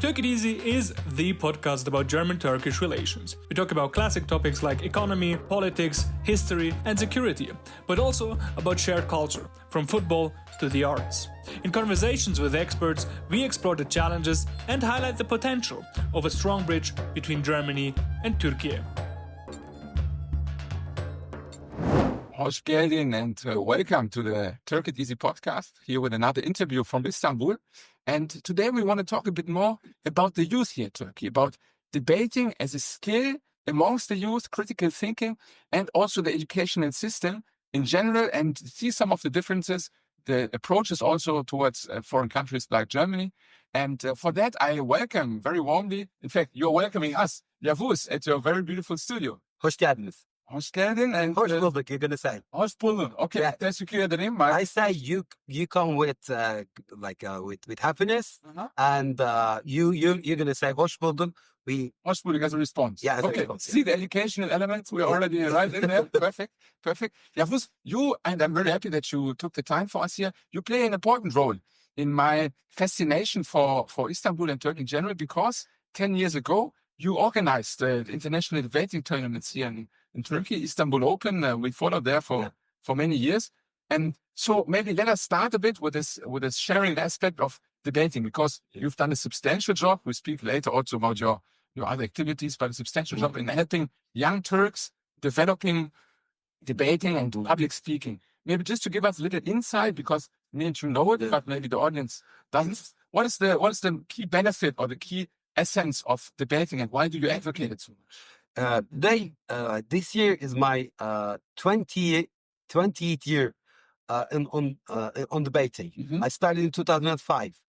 TÜRK IT is the podcast about German-Turkish relations. We talk about classic topics like economy, politics, history, and security, but also about shared culture, from football to the arts. In conversations with experts, we explore the challenges and highlight the potential of a strong bridge between Germany and Turkey. Hoş geldin and welcome to the TÜRK IT podcast, here with another interview from Istanbul. And today we want to talk a bit more about the youth here in Turkey, about debating as a skill amongst the youth, critical thinking, and also the educational system in general, and see some of the differences, the approaches also towards foreign countries like Germany. And for that, I welcome very warmly, in fact, you're welcoming us, Yavuz, at your very beautiful studio. Hoş geldiniz. Hoş geldin. And Hoş bulduk, you're going to say. Hoş bulduk. Okay, Yeah. that's clear the name. I say you come with with happiness, and you're going to say hoş bulduk. Hoş bulduk as a response. Yeah, as a okay. response, See the educational elements, we're already right in there. Perfect. Yavuz, you, and I'm very happy that you took the time for us here, you play an important role in my fascination for Istanbul and Turkey in general, because 10 years ago, you organized the international debating tournaments here in Turkey, Istanbul Open. We followed there for many years. And so maybe let us start a bit with this sharing aspect of debating, because you've done a substantial job. We speak later also about your other activities, but a substantial job in helping young Turks developing debating and public speaking. Maybe just to give us a little insight, because maybe you know it, but maybe the audience doesn't. What is the key benefit or the key essence of debating, and why do you advocate it so much? This year is my 20th year on debating. Mm-hmm. I started in 2005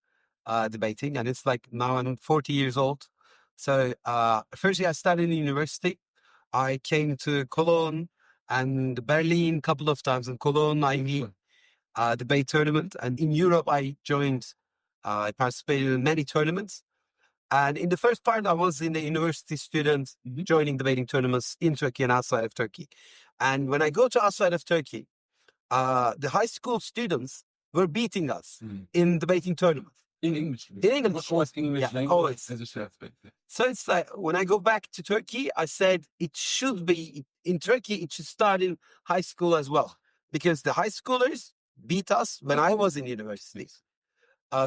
debating, and it's like now I'm 40 years old. So firstly, I started in university. I came to Cologne and Berlin a couple of times. In Cologne, I debate tournament, and in Europe, I participated in many tournaments. And in the first part, I was in the university student joining debating tournaments in Turkey and outside of Turkey. And when I go to outside of Turkey, the high school students were beating us in debating tournaments. In English. In English. Always English language. Always. As a shared space. So it's like, when I go back to Turkey, I said it should be, in Turkey, it should start in high school as well. Because the high schoolers beat us when I was in university.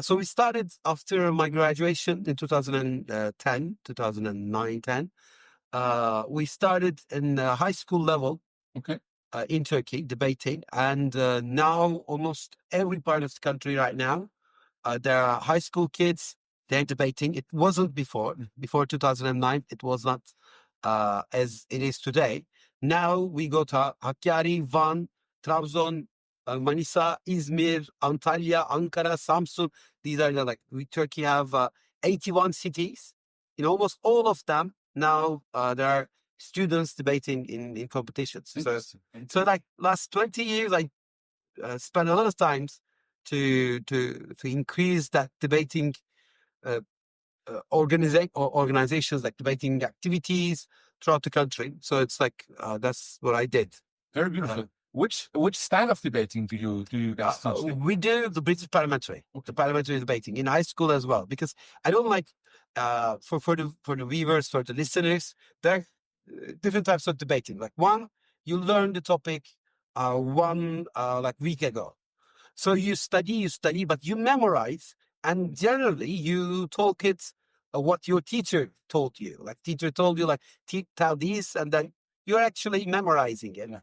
So we started after my graduation in 2009-10. We started in high school level in Turkey debating, and now almost every part of the country right now, there are high school kids, they're debating. It wasn't before 2009, it was not as it is today. Now we go to Hakkari, Van, Trabzon, Manisa, Izmir, Antalya, Ankara, Samsun. These are Turkey have 81 cities. In almost all of them now, there are students debating in competitions. So like last 20 years, I spent a lot of time to increase that debating organizations, like debating activities throughout the country. So it's like that's what I did. Very beautiful. Which style of debating do you guys teach? We do the British parliamentary, the parliamentary debating in high school as well, because I don't like for the viewers, for the listeners, there are different types of debating. Like one, you learn the topic one week ago, so you study, but you memorize, and generally you talk it what your teacher told you. Like teacher told you, tell this, and then you're actually memorizing it. Yeah.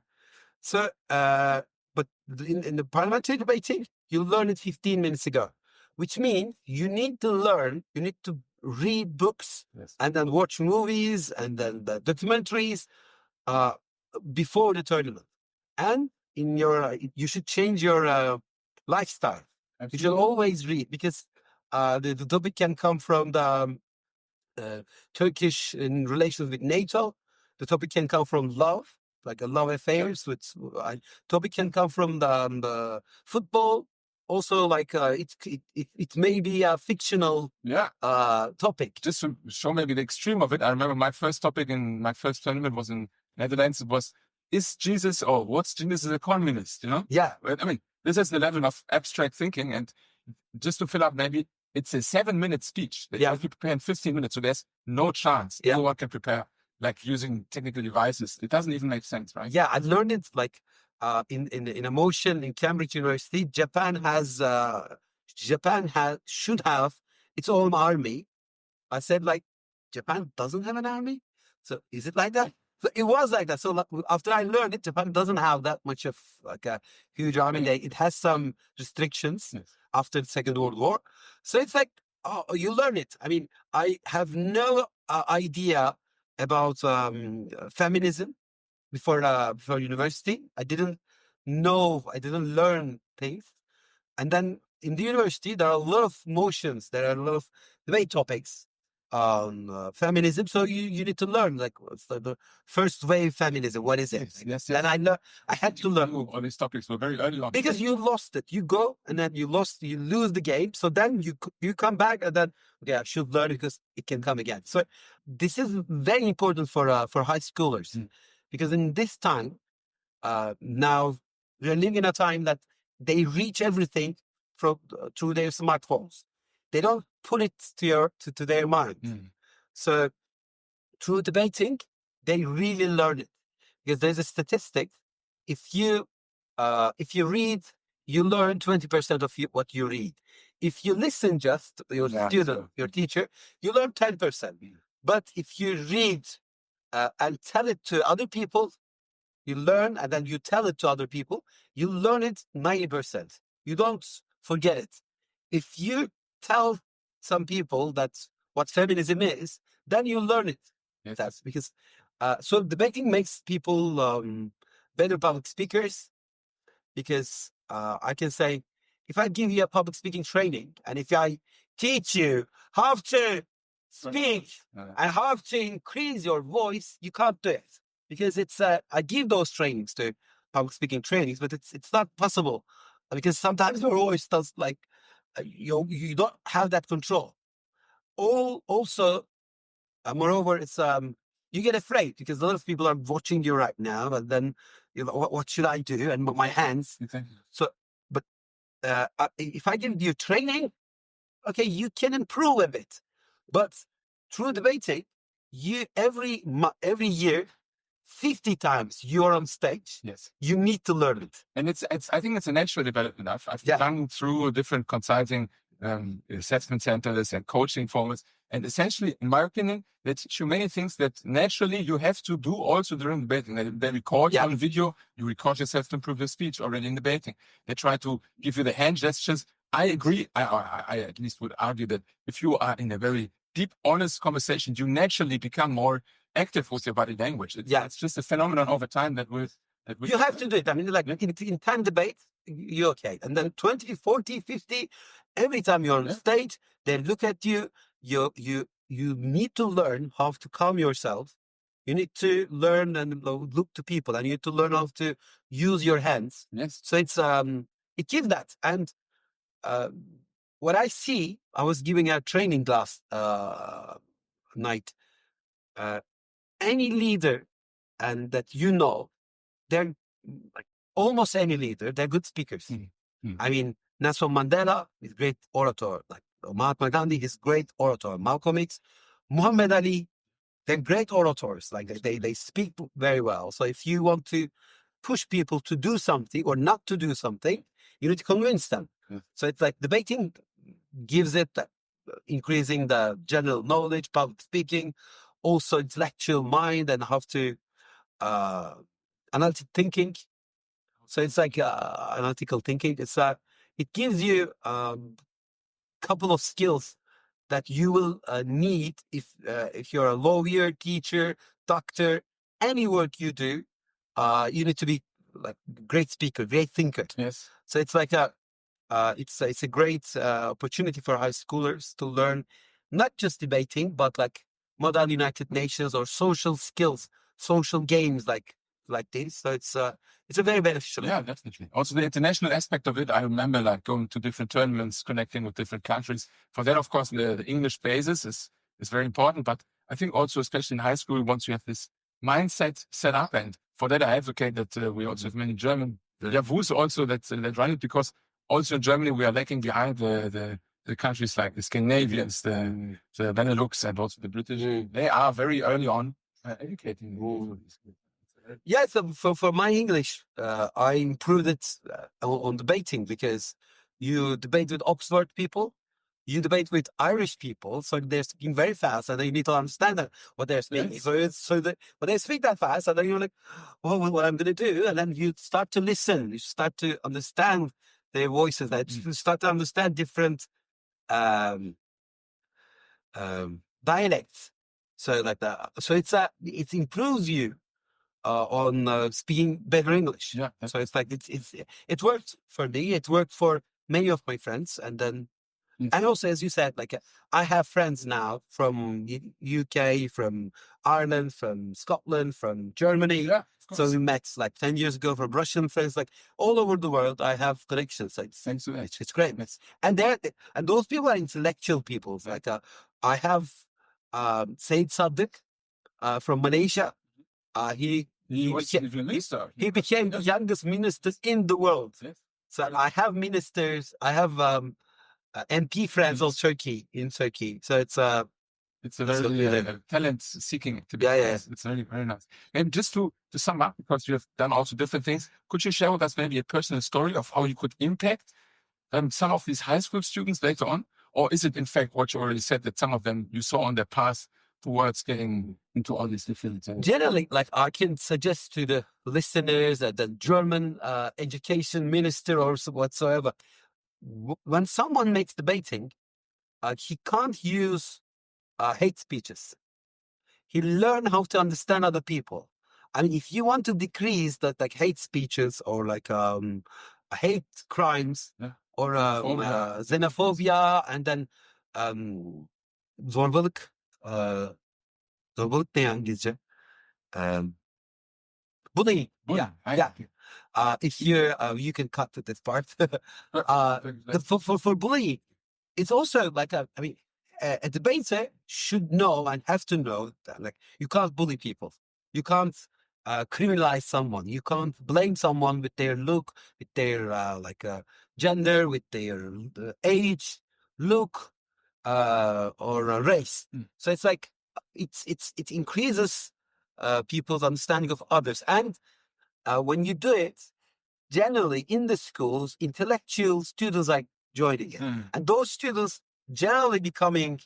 So, but in the parliamentary debating, you learn it 15 minutes ago, which means you need to read books, and then watch movies, and then the documentaries before the tournament. And you should change your lifestyle. Absolutely. You should always read, because the topic can come from the Turkish in relations with NATO. The topic can come from love, like a love affairs. Topic can come from the football. Also, it may be a fictional topic. Just to show maybe the extreme of it, I remember my first topic in my first tournament was in Netherlands. It was, is Jesus, or what's Jesus as a communist? You know? Yeah. I mean, this is the level of abstract thinking. And just to fill up, maybe it's a 7-minute speech that you have to prepare in 15 minutes. So there's no chance anyone can prepare like using technical devices. It doesn't even make sense, right? Yeah, I learned it like in emotion in Cambridge University. Japan should have its own army. I said like, Japan doesn't have an army? So is it like that? So it was like that. So like, after I learned it, Japan doesn't have that much of like a huge army. It has some restrictions after the Second World War. So it's like, oh, you learn it. I mean, I have no idea about feminism before university. I didn't learn things. And then in the university, there are a lot of motions. There are a lot of debate topics on feminism. So you need to learn like what's the first wave feminism. What is it? Yes. And I had to learn. All these topics were very early on. Because you lost it. You go and then you lose the game. So then you come back and then, okay, I should learn because it can come again. So this is very important for high schoolers. Because in this time, now we're living in a time that they reach everything through their smartphones. They don't put it to their mind. So through debating, they really learn it. Because there's a statistic: if you read, you learn 20% of what you read. If you listen just to your student, your teacher, you learn 10%. But if you read and tell it to other people, you learn, and then you tell it to other people, you learn it 90%. You don't forget it. If you tell some people that's what feminism is, then you learn it. Yes. That's because, so debating makes people better public speakers, because I can say, if I give you a public speaking training, and if I teach you how to speak and how to increase your voice, you can't do it. Because it's I give those trainings to public speaking trainings, but it's not possible, because sometimes your voice does like you don't have that control. Also, moreover, it's you get afraid because a lot of people are watching you right now, but then what should I do? And my hands. Exactly. So, but if I give you training, okay, you can improve a bit, but through debating, you every year, 50 times you're on stage. Yes. You need to learn it. And I think it's a natural development. I've gone through different consulting assessment centers and coaching formats. And essentially, in my opinion, they teach you many things that naturally you have to do also during debating. They record you on video, you record yourself to improve your speech already in debating. They try to give you the hand gestures. I agree. I at least would argue that if you are in a very deep, honest conversation, you naturally become more active with your body language. It's just a phenomenon over time that you have to do it. I mean, like in 10 debates, you're okay. And then 20, 40, 50, every time you're on stage, they look at you. You need to learn how to calm yourself. You need to learn and look to people, and you need to learn how to use your hands. Yes. So it gives that. And what I see, I was giving a training last night. Any leader and that they're like almost any leader, they're good speakers. I mean, Nelson Mandela is a great orator. Like Mahatma Gandhi is great orator. Malcolm X, Muhammad Ali, they're great orators. Like they speak very well. So if you want to push people to do something or not to do something, you need to convince them. So it's like debating gives it increasing the general knowledge, public speaking, also intellectual mind, and how to analytic thinking. So it's like analytical thinking. It gives you couple of skills that you will need if you're a lawyer, teacher, doctor, any work you do. You need to be like great speaker, great thinker. Yes. So it's like it's a great opportunity for high schoolers to learn not just debating, but like modern United Nations or social skills, social games like this. So it's a very beneficial. Yeah, definitely. Also the international aspect of it. I remember like going to different tournaments, connecting with different countries. For that, of course, the English basis is very important. But I think also, especially in high school, once you have this mindset set up, and for that I advocate that we also have many German Yavuz also that run it, because also in Germany we are lacking behind the the countries like the Scandinavians, the Benelux, and also the British, they are very early on educating. Yeah, so for my English, I improved it on debating, because you debate with Oxford people, you debate with Irish people, so they're speaking very fast, and then you need to understand what they're speaking. Yes. When they speak that fast, and then you're like, "Oh, what I'm going to do?" And then you start to listen, you start to understand their voices, that you start to understand different um, dialects. So like that, so it improves you on speaking better English. Yeah. So it's like it worked for me. It worked for many of my friends, and then and also, as you said, like I have friends now from UK, from Ireland, from Scotland, from Germany. Yeah, of So course. we met like 10 years ago, from Russian friends, like all over the world. I have connections. Like, Thanks to that. it's great. And those people are intellectual people. Like I have Said Saddiq from Malaysia. He became the youngest minister in the world. Yes. So I have ministers. I have MP friends of Turkey in Turkey. So it's a very talent-seeking activity. Yeah. It's very, very nice. And just to sum up, because you have done also different things, could you share with us maybe a personal story of how you could impact some of these high school students later on? Or is it, in fact, what you already said, that some of them you saw on their path towards getting into all these different things? Generally, like I can suggest to the listeners that the German education minister or whatsoever, when someone makes debating, he can't use hate speeches. He learn how to understand other people. I mean, if you want to decrease that, like hate speeches or like hate crimes, or xenophobia, and then zorbalık, zorbalık ne ya İngilizce? Bullying. Yeah. If you can cut to this part. For bullying, it's also like a debater should know and have to know that, like, you can't bully people. You can't criminalize someone. You can't blame someone with their look, with their gender, with their age, look, or race. So it's like it increases people's understanding of others, and when you do it, generally in the schools, intellectual students are joining it, and those students generally becoming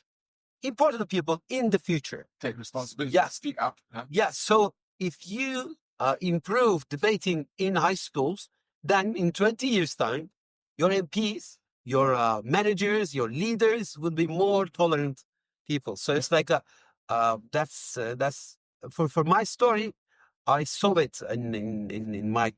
important people in the future. Take responsibility. Yeah. Speak up. Yeah. So if you improve debating in high schools, then in 20 years' time, your MPs, your managers, your leaders will be more tolerant people. So it's like that's for my story. I saw it in my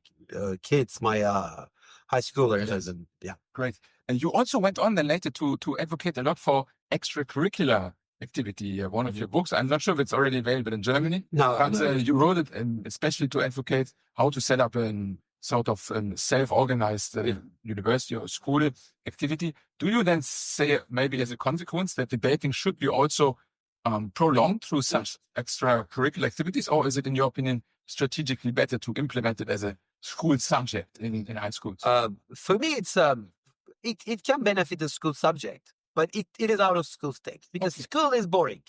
kids, my high schoolers. Yes. Yeah. Great. And you also went on then later to advocate a lot for extracurricular activity. One of your books, I'm not sure if it's already available in Germany, but you wrote it especially to advocate how to set up a sort of self-organized university or school activity. Do you then say, maybe as a consequence, that debating should be also prolonged through such extracurricular activities, or is it, in your opinion, strategically better to implement it as a school subject in high schools? For me, it's it can benefit the school subject, but it is out of school state, because school is boring.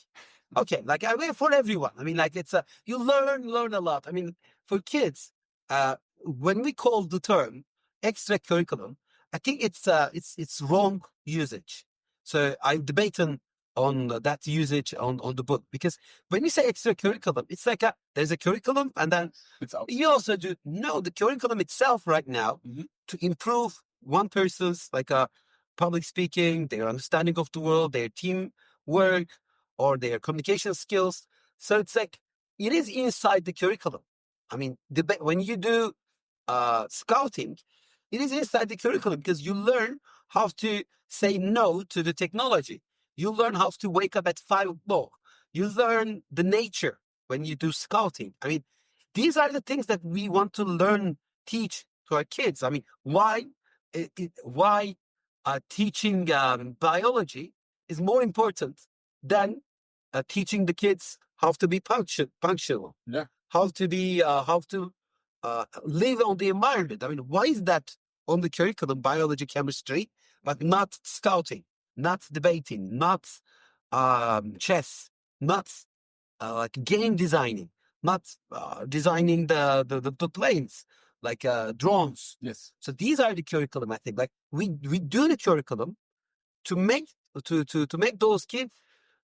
Okay, like I mean, for everyone. I mean, like it's you learn a lot. I mean, for kids, when we call the term extracurriculum, I think it's wrong usage. So I debate on that usage on the book, because when you say extracurriculum, it's like there's a curriculum, and then you also do the curriculum itself right now to improve one person's like public speaking, their understanding of the world, their team work, or their communication skills. So it's like it is inside the curriculum. I mean, when you do scouting, it is inside the curriculum, because you learn how to say no to the technology. You learn how to wake up at 5 o'clock. You learn the nature when you do scouting. I mean, these are the things that we want to learn, teach to our kids. I mean, why teaching biology is more important than teaching the kids how to be punctual, how to live on the environment. I mean, why is that on the curriculum, biology, chemistry, but not scouting? not debating, not chess, not like game designing, not designing the planes, like drones. Yes. So these are the curriculum, I think. Like we do the curriculum to make to make those kids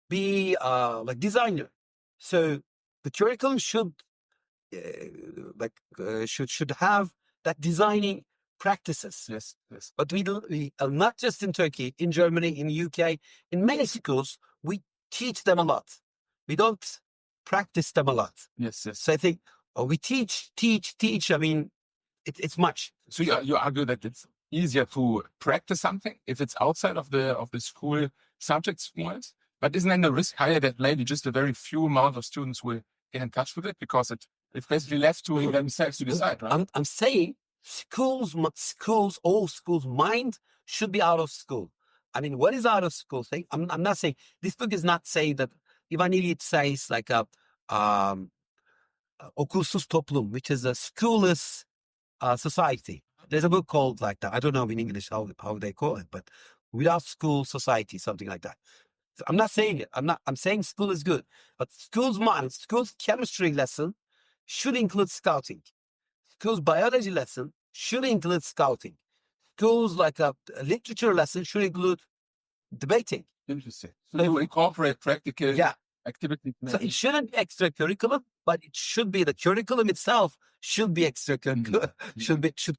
be like designer. So the curriculum should should have that designing practices. Yes. Yes. But we don't. We not just in Turkey, in Germany, in UK, in many schools, we teach them a lot. We don't practice them a lot. Yes. Yes. So I think we teach. I mean, it's much. So you argue that it's easier to practice something if it's outside of the school subjects wise, but isn't then the risk higher that maybe just a very few amount of students will get in touch with it because it's basically left to themselves to decide, right? I'm saying all schools' mind should be out of school. I mean, what is out of school thing? I'm not saying this book is not saying that. Ivan Ilyich says like a okulsuz toplum, which is a schoolless society. There's a book called like that. I don't know in English how they call it, but without school society, something like that. So I'm not saying it. I'm saying school is good, but school's chemistry lesson should include scouting. School's biology lesson should include scouting. School's like a literature lesson should include debating. Interesting. So they will incorporate practical activities. So it shouldn't be extracurricular, but it should be the curriculum itself should be extracurricular. Should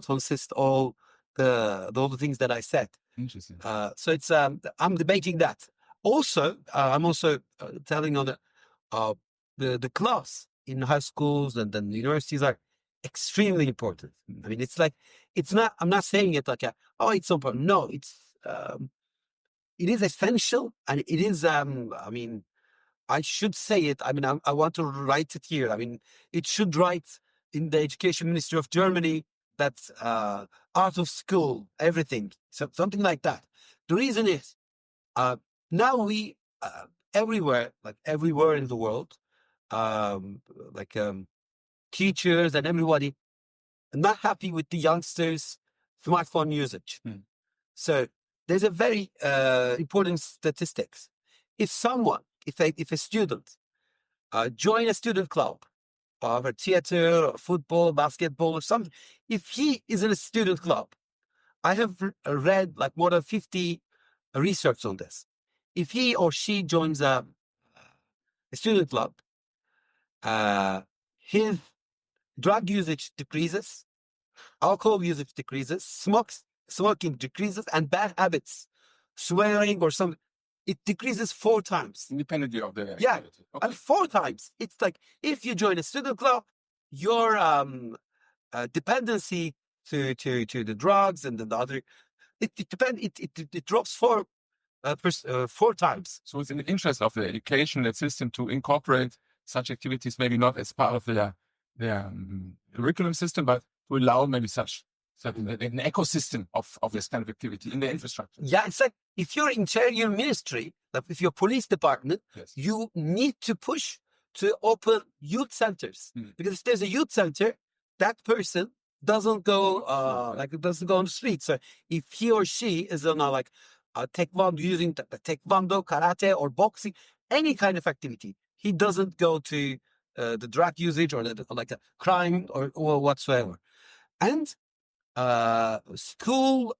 consist all the things that I said. Interesting. So it's I'm debating that. Also, I'm also telling on the class in high schools and then universities are extremely important. I mean, it's not. I'm not saying it like it's so important. No, it is essential, and it is. I mean, I should say it. I mean, I want to write it here. I mean, it should write in the Education Ministry of Germany that out of school everything, so something like that. The reason is now we everywhere in the world, teachers and everybody are not happy with the youngsters' smartphone usage. So there's a very important statistics. If a student join a student club or theater or football, basketball or something, if he is in a student club, I have read like more than 50 research on this. If he or she joins a student club, his drug usage decreases, alcohol usage decreases, smoking decreases, and bad habits, swearing or something, it decreases 4 times. Independently of the yeah, activity. Okay. And 4 times. It's like if you join a student club, your dependency to the drugs and the other, it drops 4 times. So it's in the interest of the educational system to incorporate such activities, maybe not as part of their curriculum system, but to allow maybe such an ecosystem of this kind of activity in the infrastructure. Yeah, it's like if you're interior ministry, like if you're police department, you need to push to open youth centers. Because if there's a youth center, that person doesn't go doesn't go on the street. So if he or she is on taekwondo, using the taekwondo, karate, or boxing, any kind of activity, he doesn't go to the drug usage or a crime or whatsoever. And school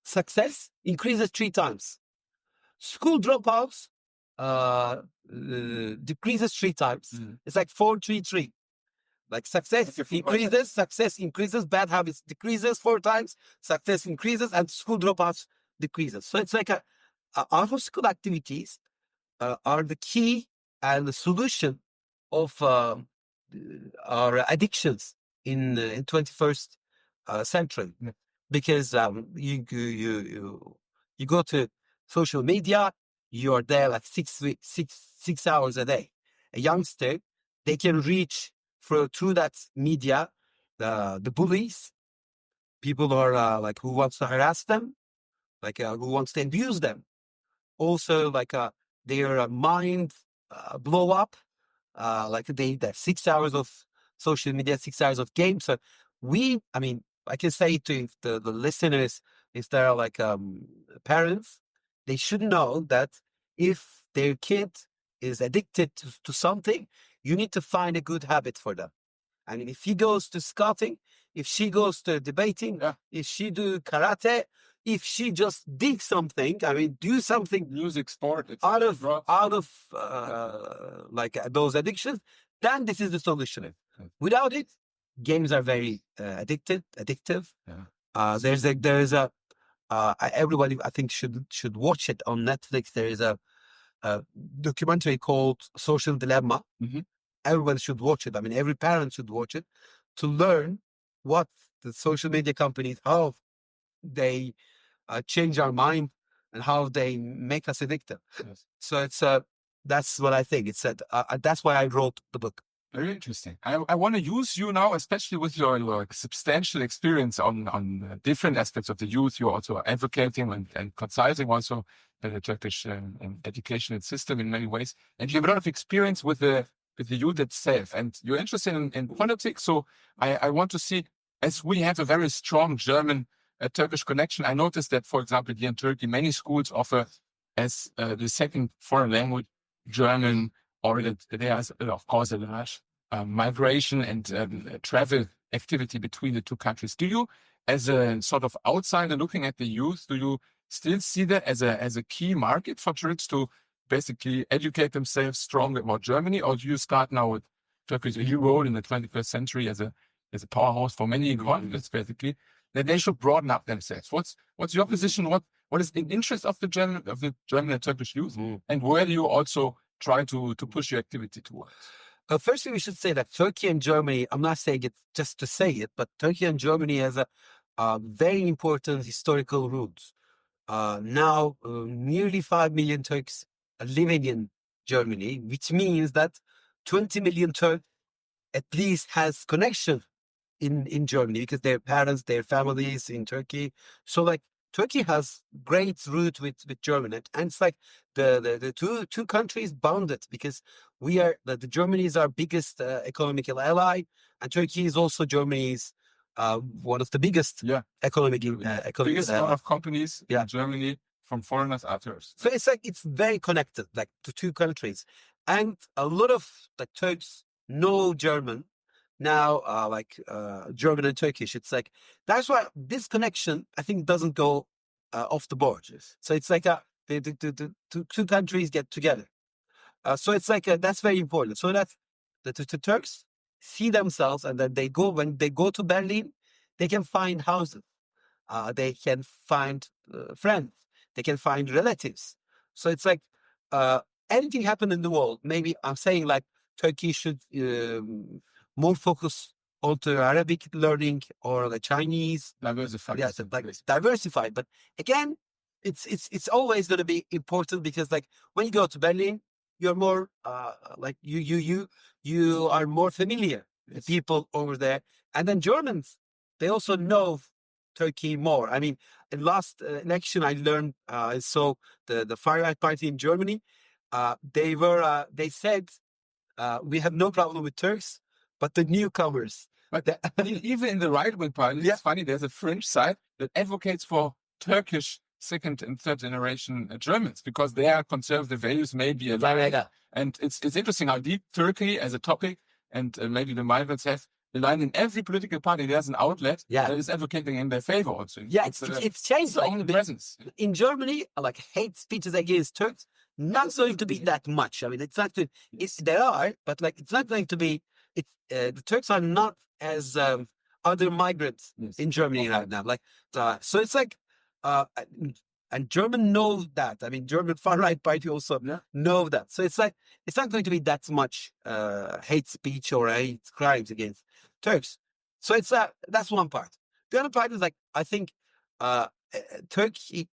success increases 3 times. School dropouts decreases 3 times. It's like 4-3-3. Like success increases, bad habits decreases 4 times, success increases, and school dropouts decreases. So it's like out of school activities are the key and the solution of our addictions in 21st century. Because you go to social media, you are there like 6 hours a day. A youngster, they can reach through that media the bullies, people are who wants to harass them, who wants to abuse them. Also, their mind blow up, they 6 hours of social media, 6 hours of games. So I can say to the listeners, if there are like parents, they should know that if their kid is addicted to something, you need to find a good habit for them. I mean, if he goes to scouting, if she goes to debating, if she do karate, if she just dig something, I mean, do something Music, sport, out of like those addictions, then this is the solution. Without it, games are very addictive. There is a everybody I think should watch it on Netflix. There is a documentary called Social Dilemma. Everyone should watch it. I mean, every parent should watch it to learn what the social media companies, how they change our mind and how they make us addicted. So it's that's what I think. It's that's why I wrote the book. Very interesting. I want to use you now, especially with your substantial experience on different aspects of the youth. You're also advocating and consulting also the Turkish educational system in many ways. And you have a lot of experience with the youth itself. And you're interested in politics. So I want to see, as we have a very strong German-Turkish connection, I noticed that, for example, here in Turkey, many schools offer as the second foreign language German, or that there is, of course, a large migration and travel activity between the two countries. Do you, as a sort of outsider looking at the youth, do you still see that as a key market for Turks to basically educate themselves strongly about Germany, or do you start now with Turkey's new role in the 21st century as a powerhouse for many economies, basically, that they should broaden up themselves? What's your position? What is in interest of the German and Turkish youth, and where do you also try to push your activity towards? Firstly, we should say that Turkey and Germany, I'm not saying it just to say it, but Turkey and Germany has a very important historical roots. Now, nearly 5 million Turks are living in Germany, which means that 20 million Turks at least has connection in Germany because their parents, their families in Turkey. So like Turkey has great root with Germany, and it's like the two countries bonded because the Germany is our biggest economical ally, and Turkey is also Germany's one of the biggest economic biggest amount of companies in Germany from foreigners are Turks. So it's like it's very connected, like to two countries, and a lot of the Turks know German now, German and Turkish. It's like that's why this connection I think doesn't go off the board. So it's like the two countries get together. So it's like that's very important. So that the Turks see themselves, and then when they go to Berlin, they can find houses, they can find friends, they can find relatives. So it's like anything happen in the world. Maybe I'm saying like Turkey should more focus on the Arabic learning or the Chinese. Diversified. Yeah, diversified. But again, it's always going to be important because like when you go to Berlin, you're more like you are more familiar with people over there. And then Germans, they also know Turkey more. I mean, in last election, I learned I saw the far right party in Germany. They said we have no problem with Turks, but the newcomers. But even in the right-wing party, it's funny, there's a French side that advocates for Turkish second and third generation Germans because their conservative values may be aligned. And it's interesting how deep Turkey as a topic and maybe the migrants have aligned in every political party. There's an outlet that is advocating in their favor also. Yeah, it's changed. Like presence. In Germany, like hate speeches against Turks, not going to be that much. I mean, it's not. There are, but like it's not going to be. The Turks are not as other migrants in Germany right now. Like so, it's like. And German know that. I mean, German far right party also know that. So it's like it's not going to be that much hate speech or hate crimes against Turks. So it's that's one part. The other part is like I think Turkey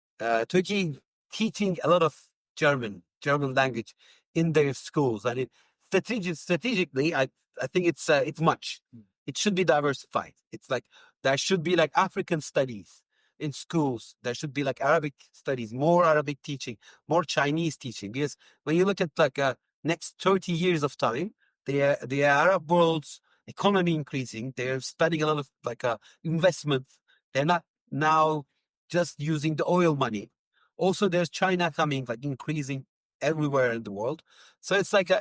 teaching a lot of German language in their schools. I mean, strategically, I think it's much. It should be diversified. It's like there should be like African studies in schools. There should be like Arabic studies, more Arabic teaching, more Chinese teaching. Because when you look at like next 30 years of time, the Arab world's economy increasing. They're spending a lot of like investment. They're not now just using the oil money. Also, there's China coming, like increasing everywhere in the world. So it's like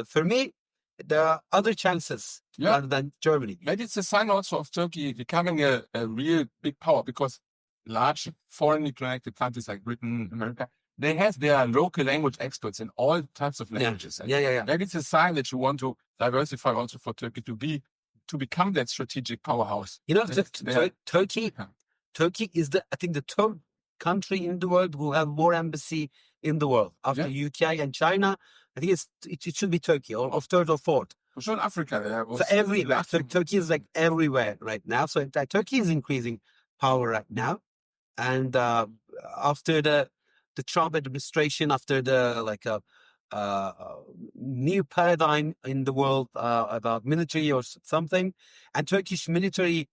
for me, there are other chances rather than Germany. Maybe it's a sign also of Turkey becoming a real big power, because large foreignly connected countries like Britain, America, they have their local language experts in all types of languages. Yeah. Maybe it's a sign that you want to diversify also for Turkey to become that strategic powerhouse. You know, Turkey is I think the third country in the world who have more embassy in the world after UK and China. I think it should be Turkey, or third or fourth. For sure, in Africa. So everywhere. Turkey is like everywhere right now. So in fact, Turkey is increasing power right now. And after the Trump administration, after the new paradigm in the world about military or something, and Turkish military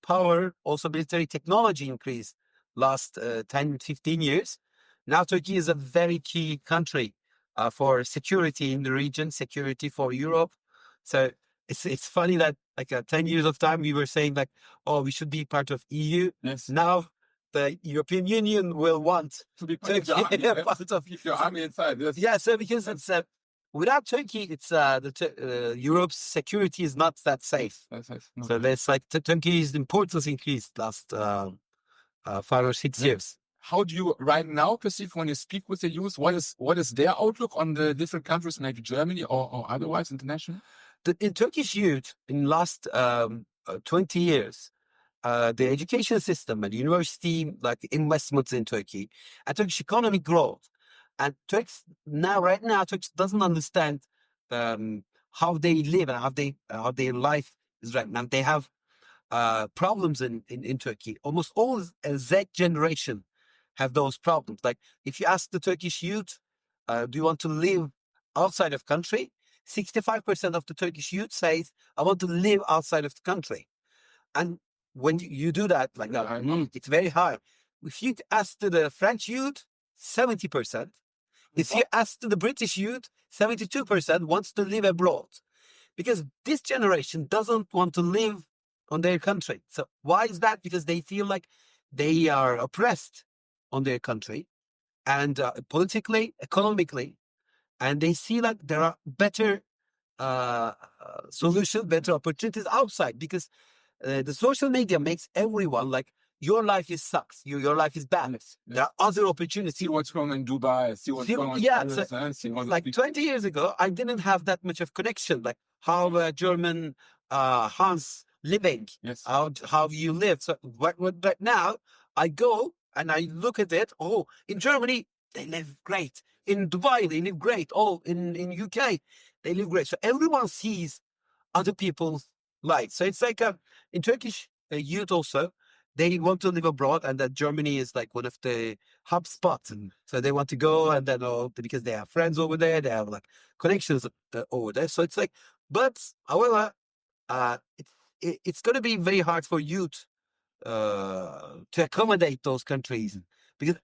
power, also military technology increased last 10, 15 years. Now Turkey is a very key country for security in the region, security for Europe. So it's funny that 10 years of time we were saying like, oh, we should be part of EU. Yes. Now the European Union will want to be part of keep your army inside. Yes. Yeah, so because it's without Turkey, it's Europe's security is not that safe. No. So there's Turkey's importance increased last 5 or 6 years. How do you right now perceive when you speak with the youth? What is their outlook on the different countries, maybe Germany or otherwise international? In Turkish youth, in last 20 years, the education system and university investments in Turkey and Turkish economy growth, and right now Turks doesn't understand how they live and how their life is right now. They have problems in Turkey. Almost all Z generation have those problems. Like if you ask the Turkish youth, do you want to live outside of country? 65% of the Turkish youth says, I want to live outside of the country. And when you do that, it's very hard. If you ask to the French youth, 70%. If you ask to the British youth, 72% wants to live abroad. Because this generation doesn't want to live on their country. So why is that? Because they feel like they are oppressed on their country, and politically, economically, and they see like there are better solutions, better opportunities outside, because the social media makes everyone like your life sucks, your life is bad. Yes. There are other opportunities. See what's going on in Dubai. See what's going on. Like 20 years ago, I didn't have that much of connection. Like how German Hans living, yes. How you live. So right now, I go and I look at it. Oh, in Germany they live great. In Dubai they live great. Oh, in UK they live great. So everyone sees other people's life. So it's like in Turkish youth also, they want to live abroad, and that Germany is like one of the hub spots. And so they want to go, and then because they have friends over there, they have like connections over there. So it's like, but however, it's going to be very hard for youth to accommodate those countries, because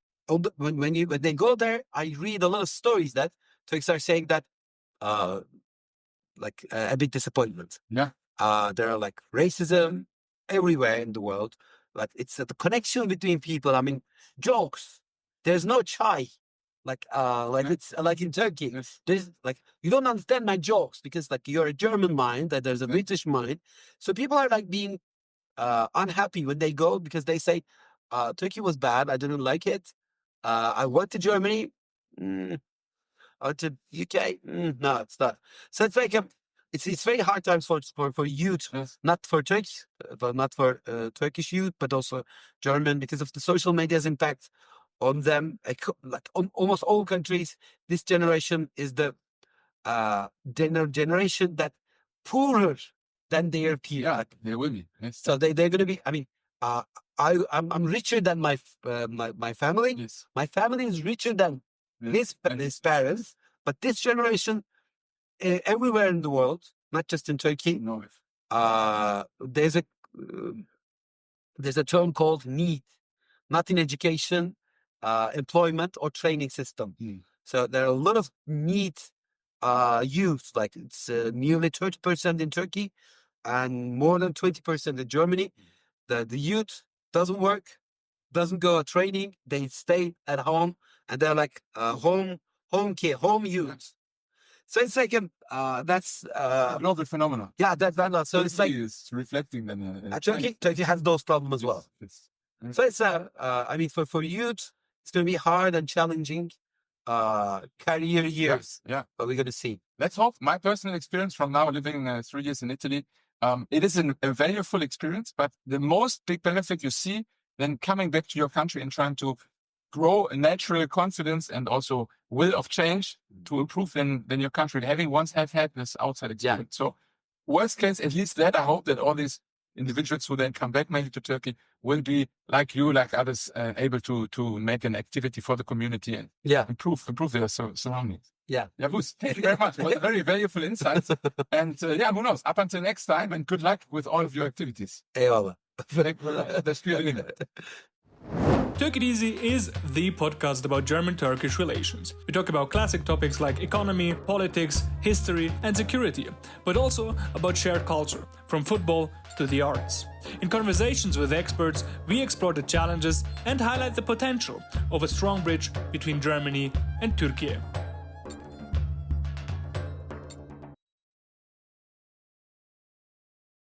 when they go there, I read a lot of stories that Turks are saying that a big disappointment. Yeah, there are like racism everywhere in the world. Like it's the connection between people. I mean, jokes. There's no chai. It's like in Turkey. Yes. There's like, you don't understand my jokes because like you're a German mind and there's a British mind. So people are like being unhappy when they go, because they say Turkey was bad. I didn't like it. I went to Germany. I went to UK. No, it's not. So it's like it's very hard times for youth, yes. Not for Turks, but not for Turkish youth, but also German, because of the social media's impact on them. Like almost all countries, this generation is the generation that poorer than their peers. Yeah, they will be. Yes. So they're going to be. I mean, I'm richer than my family. Yes. My family is richer than his parents. But this generation, everywhere in the world, not just in Turkey, no. There's a term called need, not in education, employment or training system. So there are a lot of need youth, like it's nearly 30% in Turkey and more than 20% in Germany. The youth doesn't work, doesn't go training. They stay at home, and they're like home kid, home youth. So it's like that's a global phenomenon. Yeah, that's so it's like is reflecting then. Turkey has those problems as well. So it's I mean for youth, it's going to be hard and challenging career years. Yeah, but we're going to see. Let's hope. My personal experience from now living 3 years in Italy, it is a very full experience. But the most big benefit you see then coming back to your country and trying to grow a natural confidence and also will of change to improve than your country, having once have had this outside experience. So worst case, at least that I hope that all these individuals who then come back maybe to Turkey will be like you, like others, able to make an activity for the community and improve their surroundings. Yeah. Yavuz, thank you very much. It was very valuable insights. And who knows, up until next time, and good luck with all of your activities. Eyvallah. TÜRK IT is the podcast about German-Turkish relations. We talk about classic topics like economy, politics, history, and security, but also about shared culture, from football to the arts. In conversations with experts, we explore the challenges and highlight the potential of a strong bridge between Germany and Turkey.